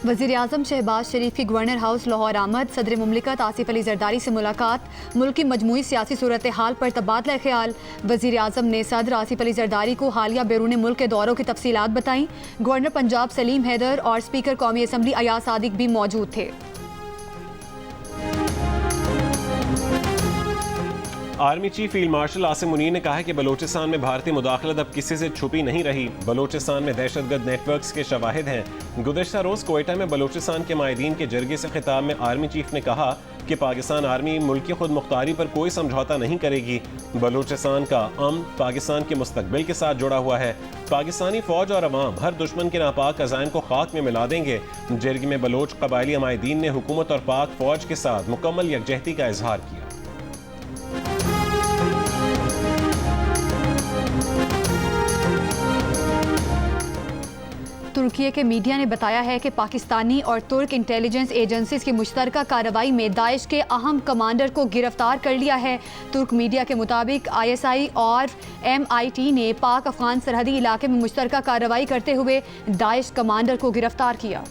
वज़ीर आज़म शहबाज शरीफ की governor house Lahore आमद, सदर मुमलिकत आसिफ अली जरदारी से मुलाकात, मुल्क की मजमूई सियासी सूरत हाल पर तबादला ख्याल। वज़ीर आज़म ने सदर आसिफ अली जरदारी को हालिया बैरून मुल्क के दौरों की तफसीलात बताईं। गवर्नर पंजाब सलीम हैदर और स्पीकर कौमी असम्बली अयाज सादिक भी मौजूद थे। Army chief field marshal Asim Munir ने कहा है कि बलोचिस्तान में भारतीय मुदाखलत अब किसी से छुपी नहीं रही। बलोचिस्तान में दहशतगर्द नेटवर्क्स के शवाहिद हैं। गुज़श्ता रोज़ कोयटा में बलोचिस्तान के माहिदीन के जरगे से खिताब में आर्मी चीफ ने कहा कि पाकिस्तान आर्मी मुल्क की खुद मुख्तारी पर कोई समझौता नहीं करेगी। बलोचिस्तान का अमन पाकिस्तान के मुस्तकबिल के साथ जुड़ा हुआ है। पाकिस्तानी फौज और अवाम हर दुश्मन के नापाक अज़ाइम को खाक में मिला देंगे। जरगे में बलोच कबायली माहिदीन ने हुकूमत और पाक फौज के साथ मुकम्मल यकजहती का इजहार किया। तुर्की के मीडिया ने बताया है कि पाकिस्तानी और तुर्क इंटेलिजेंस एजेंसीज की मुश्तरका कार्रवाई में दाइश के अहम कमांडर को गिरफ्तार कर लिया है। तुर्क मीडिया के मुताबिक ISI और MIT ने पाक अफगान सरहदी इलाके में मुश्तरका कार्रवाई करते हुए दाइश कमांडर को गिरफ्तार किया।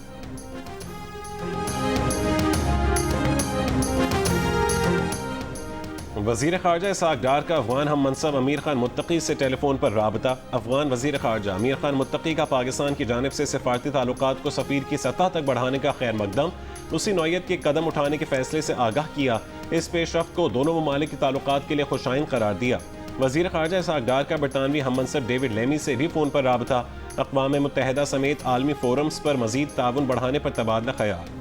वज़ीर ख़ारजा इसहाक़ डार का अफ़गान हम मनसब अमीर खान मुत्तकी से टेलीफोन पर राबता। अफ़गान वज़ीर ख़ारजा अमीर खान मुत्तकी का पाकिस्तान की जानिब से सिफारती ताल्लुकात को सफ़ीर की सतह तक बढ़ाने का खैर मकदम, उसी नौयत के कदम उठाने के फैसले से आगाह किया। इस पेशरफ्त को दोनों ममालिक के ताल्लुकात के लिए खुशाइन करार दिया। वज़ीर ख़ारजा इसहाक़ डार का बरतानवी हम मनसब डेविड लेमी से भी फ़ोन पर राबता। अक़वाम मुत्तहिदा समेत आलमी फोरम्स पर मज़ीद ताउन बढ़ाने पर तबादला ख़याल।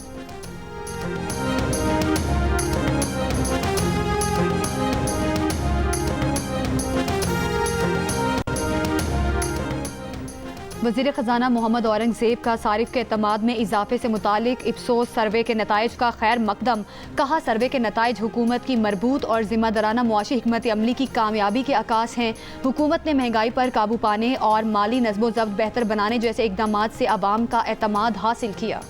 वज़ीर ख़जाना मोहम्मद औरंगज़ेब का सारिफ के एतमाद में इजाफे से मुतालिक इप्सोस सर्वे के नताइज का खैर मकदम। कहा सर्वे के नताइज हुकूमत की मरबूत और जिम्मेदाराना मुआशी हिकमत अमली की कामयाबी के अकास हैं। हुकूमत ने महंगाई पर काबू पाने और माली नज़्मो ज़ब्त बेहतर बनाने जैसे इक़दामात से अवाम का एतमाद हासिल किया।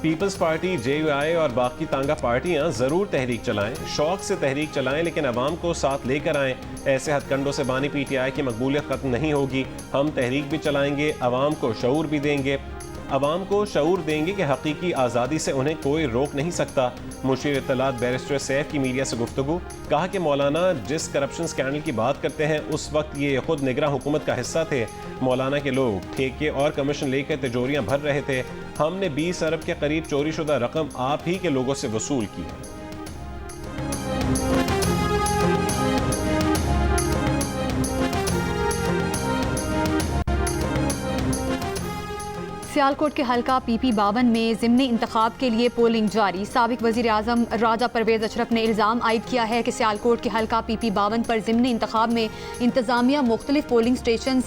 पीपल्स पार्टी, JUI और बाकी तांगा पार्टियां जरूर तहरीक चलाएं, शौक से तहरीक चलाएं, लेकिन अवाम को साथ लेकर आएं। ऐसे हथकंडों से बानी PTI की मकबूलियत खत्म नहीं होगी। हम तहरीक भी चलाएंगे, अवाम को शऊर भी देंगे। अवाम को शऊर देंगे कि हकीकी आज़ादी से उन्हें कोई रोक नहीं सकता। मुशीर इत्तलात बैरिस्टर सैफ की मीडिया से गुफ्तगू, कहा कि मौलाना जिस करप्शन स्कैंडल की बात करते हैं उस वक्त ये खुद निगरान हुकूमत का हिस्सा थे। मौलाना के लोग ठेके और कमीशन लेकर तिजोरियां भर रहे थे। हमने 20 अरब के करीब चोरीशुदा रकम आप ही के लोगों से वसूल की है। सियालकोट के हल्का PP 52 में ज़िमनी इंतखाब के लिए पोलिंग जारी। साबिक वज़ीर आज़म राजा परवेज़ अशरफ ने इल्ज़ाम आयद किया है कि सियालकोट के हल्का PP 52 पर ज़िमनी इंतखाब में इंतज़ामिया मुख्तलिफ पोलिंग स्टेशन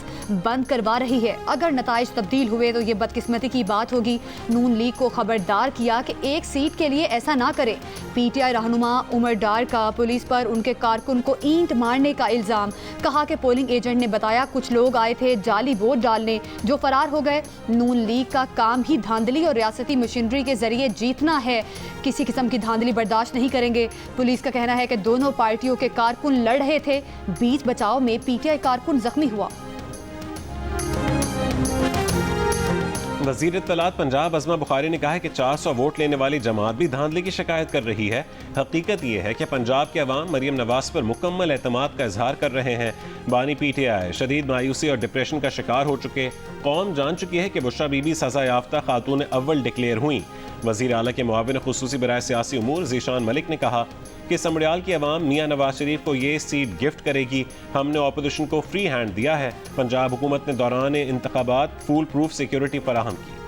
बंद करवा रही है। अगर नताइज तब्दील हुए तो ये बदकिस्मती की बात होगी। नून लीग को खबरदार किया कि एक सीट के लिए ऐसा ना करे। PTI रहनुमा उमर डार का पुलिस पर उनके कारकुन को ईंट मारने का इल्ज़ाम। कहा कि पोलिंग एजेंट ने बताया कुछ लोग आए थे जाली वोट डालने, जो फरार हो गए। नून लीग का काम ही धांधली और रियासती मशीनरी के जरिए जीतना है। किसी किस्म की धांधली बर्दाश्त नहीं करेंगे। पुलिस का कहना है कि दोनों पार्टियों के कारकुन लड़ रहे थे। बीच बचाव में PTI कारकुन जख्मी हुआ। वज़ीर इत्तलात पंजाब अज़मा बुखारी ने कहा है कि 400 वोट लेने वाली जमात भी धांधली की शिकायत कर रही है। हकीकत ये है कि पंजाब के अवाम मरीम नवाज पर मुकम्मल एतमाद का इजहार कर रहे हैं। बानी PTI शदीद मायूसी और डिप्रेशन का शिकार हो चुके। कौम जान चुकी है कि बुशरा बीबी सज़ा याफ्ता खातून अव्वल डिक्लेयर हुई। वज़ीर आला के मुआविन खुसूसी बराए सियासी उमूर ज़ीशान मलिक ने कहा कि समड़ियाल की अवाम मियाँ नवाज शरीफ को ये सीट गिफ्ट करेगी। हमने अपोजिशन को फ्री हैंड दिया है। पंजाब हुकूमत ने दौरान इंतखाबात फूल प्रूफ सिक्योरिटी फराहम की।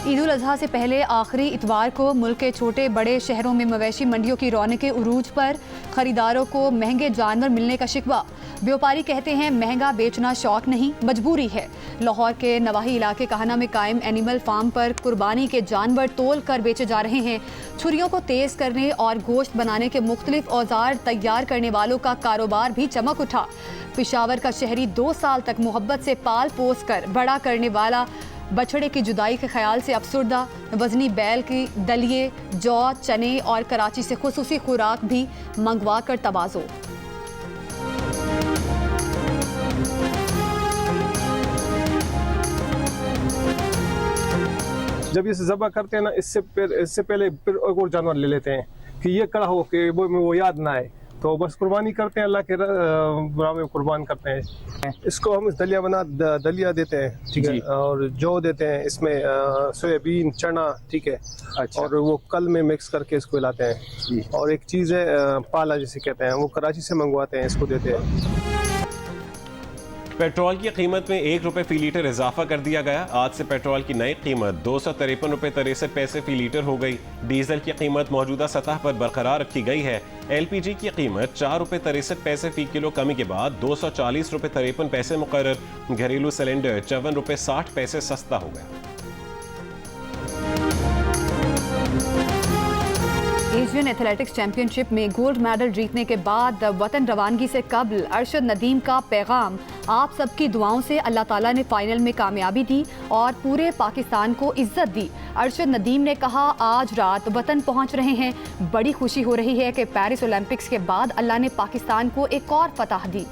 ईद उल अज़हा से पहले आखिरी इतवार को मुल्क के छोटे बड़े शहरों में मवेशी मंडियों की रौनकें उरूज पर। खरीदारों को महंगे जानवर मिलने का शिकवा। व्यापारी कहते हैं महंगा बेचना शौक नहीं, मजबूरी है। लाहौर के नवाही इलाके काहना में कायम एनिमल फार्म पर कुर्बानी के जानवर तोल कर बेचे जा रहे हैं। छुरियों को तेज़ करने और गोश्त बनाने के मुख्तलिफ औजार तैयार करने वालों का कारोबार भी चमक उठा। पेशावर का शहरी 2 साल तक मोहब्बत से पाल पोस कर बड़ा करने वाला बछड़े की जुदाई के ख्याल से अफसुर्दा, वजनी बैल की दलिए, जौ, चने और कराची से खुसूसी खुराक भी मंगवा कर तवाज़ो। जब इसे ज़बह करते हैं ना, इससे पहले फिर एक और जानवर ले लेते हैं कि ये कड़ा हो कि वो याद ना आए, तो बस कुर्बानी करते हैं, अल्लाह के राह में कुर्बान करते हैं। इसको हम दलिया देते हैं, ठीक है, और जौ देते हैं, इसमें सोयाबीन, चना, ठीक है, अच्छा। और वो कल में मिक्स करके इसको हिलाते हैं। और एक चीज़ है पाला जिसे कहते हैं, वो कराची से मंगवाते हैं, इसको देते हैं। पेट्रोल की कीमत में 1 रुपये फी लीटर इजाफा कर दिया गया। आज से पेट्रोल की नई कीमत 253 रुपये 63 पैसे फी लीटर हो गई। डीजल की कीमत मौजूदा सतह पर बरकरार रखी गई है। LPG की कीमत 4 रुपये 63 पैसे फी किलो कमी के बाद 240 रुपये 53 पैसे मुकर्रर। घरेलू सिलेंडर 54 रुपये 60 पैसे सस्ता हो गया। एशियन एथलेटिक्स चैंपियनशिप में गोल्ड मेडल जीतने के बाद वतन रवानगी से कबल अरशद नदीम का पैगाम, आप सबकी दुआओं से अल्लाह ताला ने फाइनल में कामयाबी दी और पूरे पाकिस्तान को इज्जत दी। अरशद नदीम ने कहा, आज रात वतन पहुंच रहे हैं, बड़ी खुशी हो रही है कि पेरिस ओलंपिक्स के बाद अल्लाह ने पाकिस्तान को एक और फतह दी।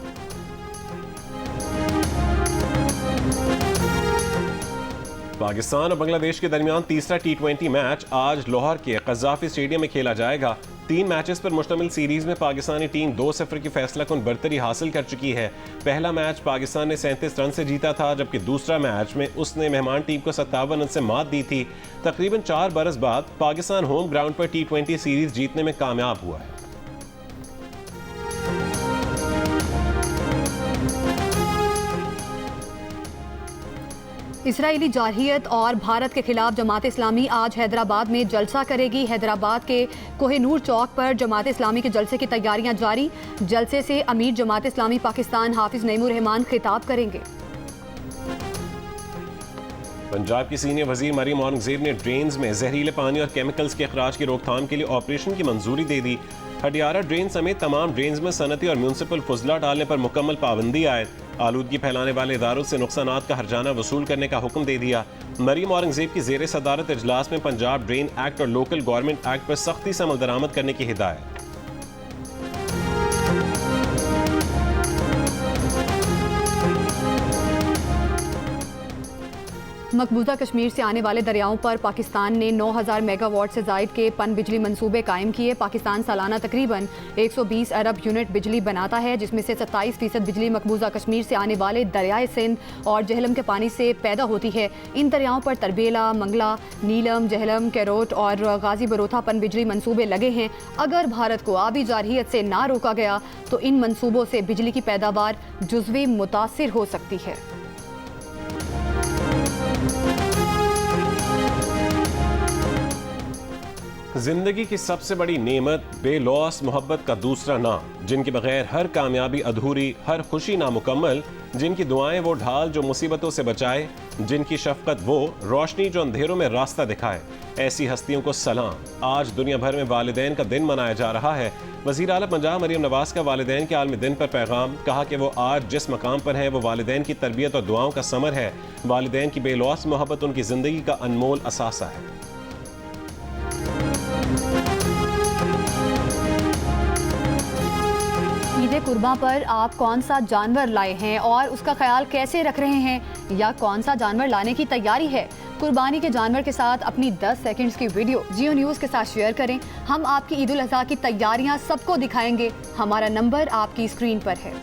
पाकिस्तान और बांग्लादेश के दरमियान तीसरा T20 मैच आज लाहौर के कज़ाफी स्टेडियम में खेला जाएगा। 3 मैचेस पर मुश्तमिल सीरीज में पाकिस्तानी टीम 2-0 की फैसलाकुन बरतरी हासिल कर चुकी है। पहला मैच पाकिस्तान ने 37 रन से जीता था, जबकि दूसरा मैच में उसने मेहमान टीम को 57 रन से मात दी थी। तकरीबन 4 बरस बाद पाकिस्तान होम ग्राउंड पर T20 सीरीज जीतने में कामयाब हुआ है। इसराइली जारहियत और भारत के खिलाफ जमात इस्लामी आज हैदराबाद में जलसा करेगी। हैदराबाद के कोहिनूर चौक पर जमात इस्लामी के जलसे की तैयारियां जारी। जलसे से अमीर जमात इस्लामी पाकिस्तान हाफिज नईमुर रहमान खिताब करेंगे। पंजाब की सीनियर वजीर मरियम औरंगजेब ने ड्रेन्स में जहरीले पानी और केमिकल्स के अखराज की रोकथाम के लिए ऑपरेशन की मंजूरी दे दी। हडियारा ड्रेन समेत तमाम ड्रेन्स में सनती और म्यूनसिपल फुजला डालने पर मुकम्मल पाबंदी आयद। आलूदगी फैलाने वाले इदारों से नुकसानात का हर्जाना वसूल करने का हुक्म दे दिया। मरियम औरंगजेब की जेर सदारत इजलास में पंजाब ड्रेन एक्ट और लोकल गवर्नमेंट एक्ट पर सख्ती से अमल दरामद करने की हिदायत। मकबूजा कश्मीर से आने वाले दरियाओं पर पाकिस्तान ने 9000 मेगावाट से जायद के पन बिजली मंसूबे कायम किए। पाकिस्तान सालाना तकरीबन 120 अरब यूनिट बिजली बनाता है, जिसमें से 27% बिजली मकबूजा कश्मीर से आने वाले दरियाए सिंध और जहलम के पानी से पैदा होती है। इन दरियाओं पर तरबेला, मंगला, नीलम, जहलम, कैरोट और गाजी बरोथा पन बिजली मंसूबे लगे हैं। अगर भारत को आबी जारहियत से ना रोका गया तो इन मंसूबों से बिजली की पैदावार जुज़वी मुतासिर हो सकती है। जिंदगी की सबसे बड़ी नेमत बेलौस मोहब्बत का दूसरा नाम, जिनके बगैर हर कामयाबी अधूरी, हर खुशी नामुकम्मल, जिनकी दुआएं वो ढाल जो मुसीबतों से बचाए, जिनकी शफकत वो रोशनी जो अंधेरों में रास्ता दिखाए। ऐसी हस्तियों को सलाम। आज दुनिया भर में वालिदैन का दिन मनाया जा रहा है। वज़ीर आला पंजाब मरियम नवाज का वालिदैन के आलमी दिन पर पैगाम, कहा कि वो आज जिस मकाम पर है वो वालिदैन की तरबियत और दुआओं का समर है। वालिदैन की बेलौस मोहब्बत उनकी ज़िंदगी का अनमोल असासा है। ईद कुर्बां पर आप कौन सा जानवर लाए हैं और उसका ख्याल कैसे रख रहे हैं, या कौन सा जानवर लाने की तैयारी है? कुर्बानी के जानवर के साथ अपनी 10 सेकंड्स की वीडियो जियो न्यूज़ के साथ शेयर करें। हम आपकी ईद उल अज़हा की तैयारियां सबको दिखाएंगे। हमारा नंबर आपकी स्क्रीन पर है।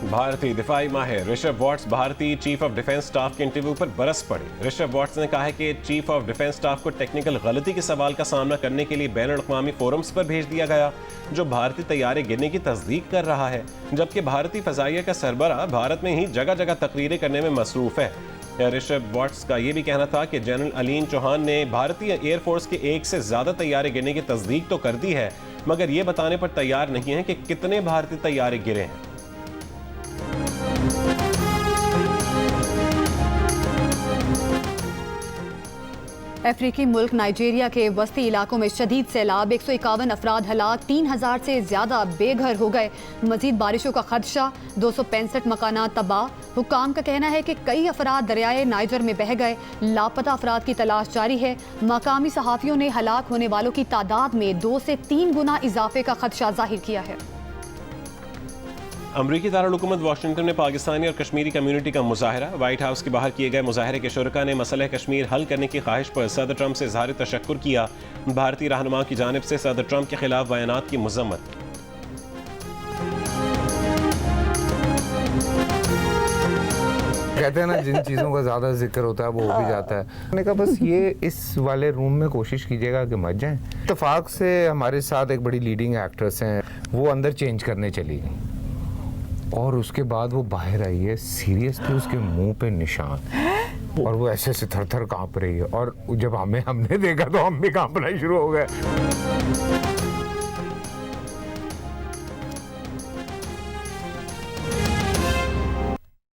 भारतीय दिफाई माहिर ऋषभ वाट्स भारतीय चीफ ऑफ डिफेंस स्टाफ के इंटरव्यू पर बरस पड़े। ऋषभ वाट्स ने कहा है कि चीफ ऑफ डिफेंस स्टाफ को टेक्निकल गलती के सवाल का सामना करने के लिए बैनुल अक़वामी फोरम्स पर भेज दिया गया, जो भारतीय तैयारे गिरने की तस्दीक कर रहा है, जबकि भारतीय फ़ज़ाइया का सरबराह भारत में ही जगह जगह तकरीरें करने में मसरूफ़ है। ऋषभ वाट्स का यह भी कहना था कि जनरल अलीन चौहान ने भारतीय एयरफोर्स के 1 से ज़्यादा तैयारे गिरने की तस्दीक तो कर दी है, मगर ये बताने पर तैयार नहीं है कि कितने भारतीय तैयारे गिरे हैं। अफ्रीकी मुल्क नाइजीरिया के वस्ती इलाकों में शदीद सैलाब, 151 अफराद हलाक, 3000 से ज्यादा बेघर हो गए। मजीद बारिशों का खदशा, 265 मकानात तबाह। हुक्काम का कहना है कि कई अफराद दरियाए नाइजर में बह गए। लापता अफराद की तलाश जारी है। मकामी सहाफ़ियों ने हलाक होने वालों की तादाद में 2 से 3 गुना इजाफे का खदशा जाहिर किया है। अमरीकी दारुल-हुकूमत वाशिंगटन में पाकिस्तानी और कश्मीरी कम्युनिटी का मुजाहरा। व्हाइट हाउस के बाहर किए गए मुजाहरे के शुरका ने मसला कश्मीर हल करने की ख्वाहिश पर सदर ट्रंप से इज़हार तशक्कुर किया। भारतीय रहनुमा की जानिब से सदर ट्रंप के खिलाफ बयानात की मज़म्मत। कहते हैं ना, जिन चीज़ों का ज़्यादा जिक्र होता है वो हो भी जाता है। मैंने कहा बस ये इस वाले रूम में कोशिश कीजिएगा कि मत जाएं। इत्तेफाक से हमारे साथ एक बड़ी लीडिंग एक्ट्रेस हैं, वो अंदर चेंज करने चली गई और उसके बाद वो बाहर आई है, सीरियसली उसके मुंह पे निशान और वो ऐसे थर थर काँप रही है। और जब हमने देखा तो हम भी काँपना शुरू हो गए।